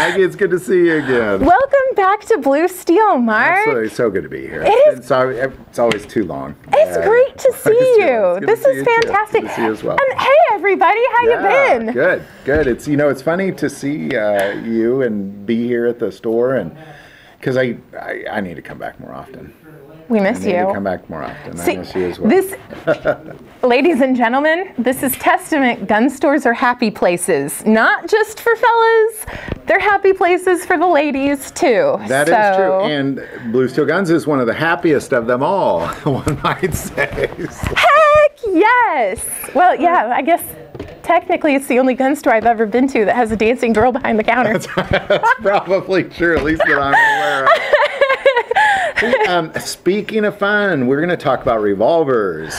Maggie, it's good to see you again. Welcome back to Blue Steel, Mark. Absolutely, so good to be here. It's always too long. It's great to see you. This is fantastic. Good to see you as well. And hey, everybody, how you been? Good, good. It's funny to see you and be here at the store, and because I need to come back more often. We miss you. To come back more often. I miss you as well. Ladies and gentlemen, this is testament. Gun stores are happy places, not just for fellas. They're happy places for the ladies too. That is true. And Blue Steel Guns is one of the happiest of them all, one might say. Heck yes. Well, yeah, I guess technically it's the only gun store I've ever been to that has a dancing girl behind the counter. That's probably true, at least that I'm aware of. Speaking of fun, we're going to talk about revolvers.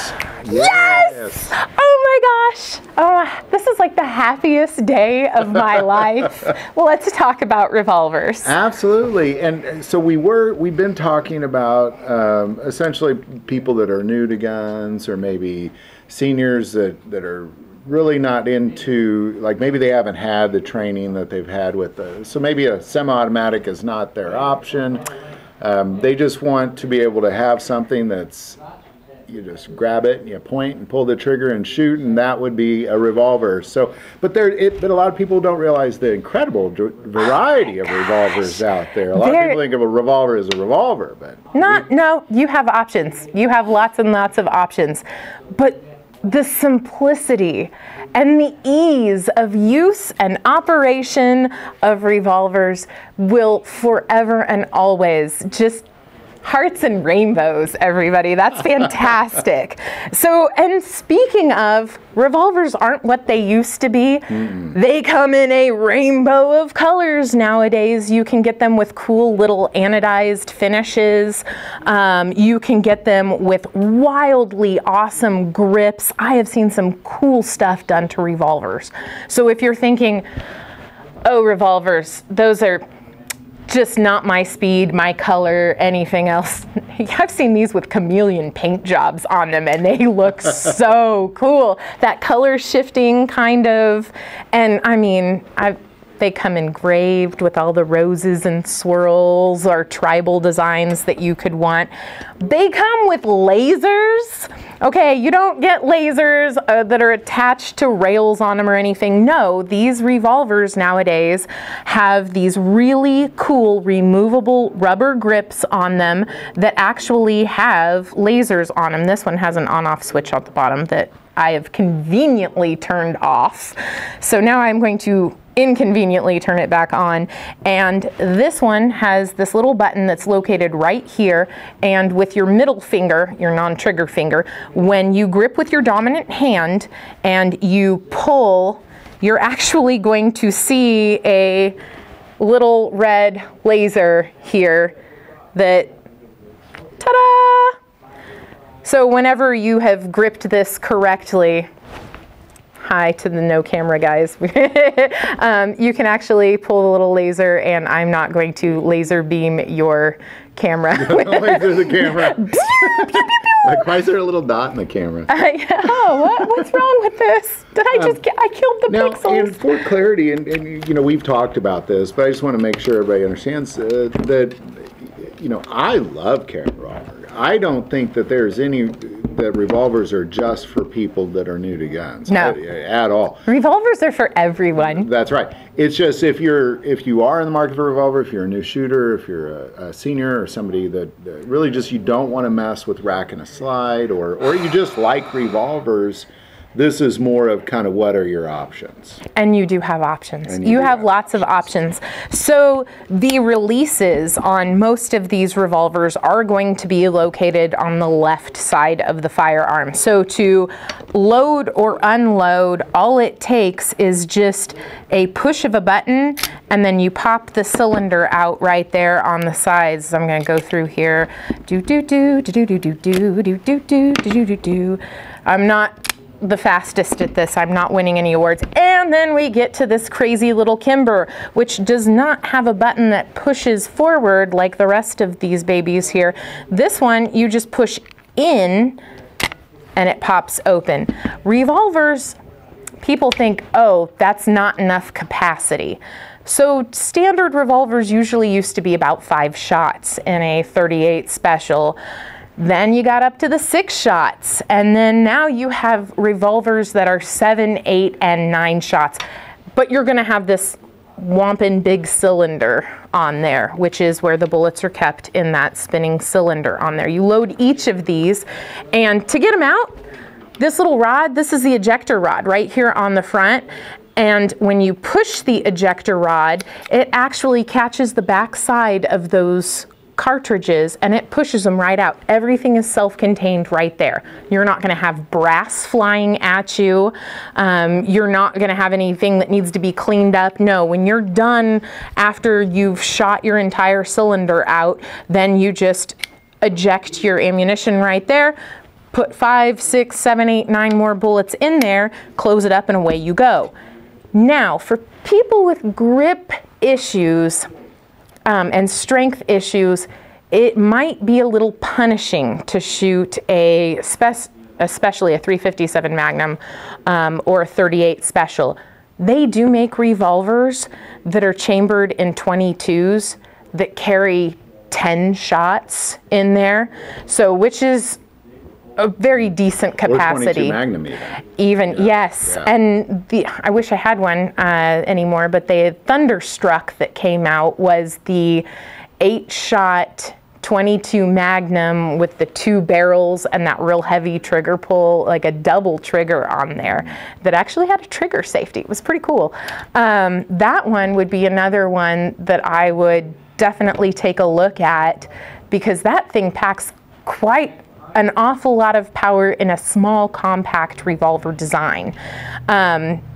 Yes! Oh my gosh. Oh, this is like the happiest day of my life. Well, let's talk about revolvers. Absolutely. And so we've been talking about essentially people that are new to guns, or maybe seniors that are really not into, like maybe they haven't had the training that they've had with so maybe a semi-automatic is not their option. They just want to be able to have something that's, you just grab it and you point and pull the trigger and shoot, and that would be a revolver. So, but a lot of people don't realize the incredible variety of revolvers out there. A lot of people think of a revolver as a revolver, but no, you have options. You have lots and lots of options, but the simplicity and the ease of use and operation of revolvers will forever and always just hearts and rainbows, everybody. That's fantastic. So, and speaking of, revolvers aren't what they used to be. They come in a rainbow of colors nowadays. You can get them with cool little anodized finishes. You can get them with wildly awesome grips. I have seen some cool stuff done to revolvers. So if you're thinking, oh, revolvers, those are just not my speed, my color, anything else. I've seen these with chameleon paint jobs on them, and they look so cool. That color shifting kind of, and I mean, they come engraved with all the roses and swirls or tribal designs that you could want. They come with lasers. Okay, you don't get lasers that are attached to rails on them or anything. No, these revolvers nowadays have these really cool removable rubber grips on them that actually have lasers on them. This one has an on-off switch at the bottom that I have conveniently turned off. So now I'm going to inconveniently turn it back on, and this one has this little button that's located right here, and with your middle finger, your non-trigger finger, when you grip with your dominant hand and you pull, you're actually going to see a little red laser here that, ta-da! So whenever you have gripped this correctly, hi to the no camera guys, you can actually pull the little laser, and I'm not going to laser beam your camera. Laser the camera. Like, why is there a little dot in the camera? What's wrong with this? Did I killed the pixels. And for clarity, and you know, we've talked about this, but I just want to make sure everybody understands that, you know, I love carrying revolver. I don't think that there's that revolvers are just for people that are new to guns. No. At all. Revolvers are for everyone. That's right. It's just if you are in the market for a revolver, if you're a new shooter, if you're a senior or somebody that really just you don't want to mess with rack and a slide, or you just like revolvers, this is more of kind of what are your options. And you do have options. You have lots of options. So the releases on most of these revolvers are going to be located on the left side of the firearm. So to load or unload, all it takes is just a push of a button, and then you pop the cylinder out right there on the sides. I'm going to go through here. I'm not the fastest at this. I'm not winning any awards. And then we get to this crazy little Kimber, which does not have a button that pushes forward like the rest of these babies here. This one, you just push in and it pops open. Revolvers people think, oh, that's not enough capacity. So standard revolvers usually used to be about 5 shots in a .38 special. Then you got up to the 6 shots, and then now you have revolvers that are 7, 8, and 9 shots. But you're going to have this whomping big cylinder on there, which is where the bullets are kept, in that spinning cylinder on there. You load each of these, and to get them out, this little rod, this is the ejector rod right here on the front. And when you push the ejector rod, it actually catches the back side of those cartridges and it pushes them right out. Everything is self-contained right there. You're not going to have brass flying at you. You're not going to have anything that needs to be cleaned up. No, when you're done after you've shot your entire cylinder out, then you just eject your ammunition right there, put 5, 6, 7, 8, 9 more bullets in there, close it up, and away you go. Now, for people with grip issues and strength issues, it might be a little punishing to shoot especially a .357 Magnum or a .38 Special. They do make revolvers that are chambered in .22s that carry 10 shots in there, so which is a very decent capacity. Or 22 Magnum even. Yes. Yeah. And I wish I had one anymore, but the Thunderstruck that came out was the 8-shot 22 Magnum with the 2 barrels and that real heavy trigger pull, like a double trigger on there, that actually had a trigger safety. It was pretty cool. That one would be another one that I would definitely take a look at, because that thing packs quite an awful lot of power in a small, compact revolver design.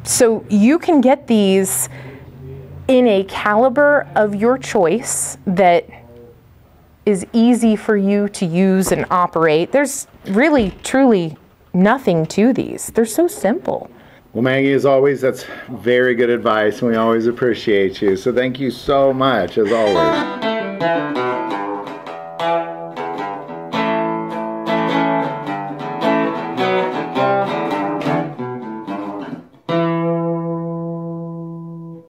So you can get these in a caliber of your choice that is easy for you to use and operate. There's really, truly nothing to these. They're so simple. Well, Maggie, as always, that's very good advice, and we always appreciate you. So thank you so much, as always.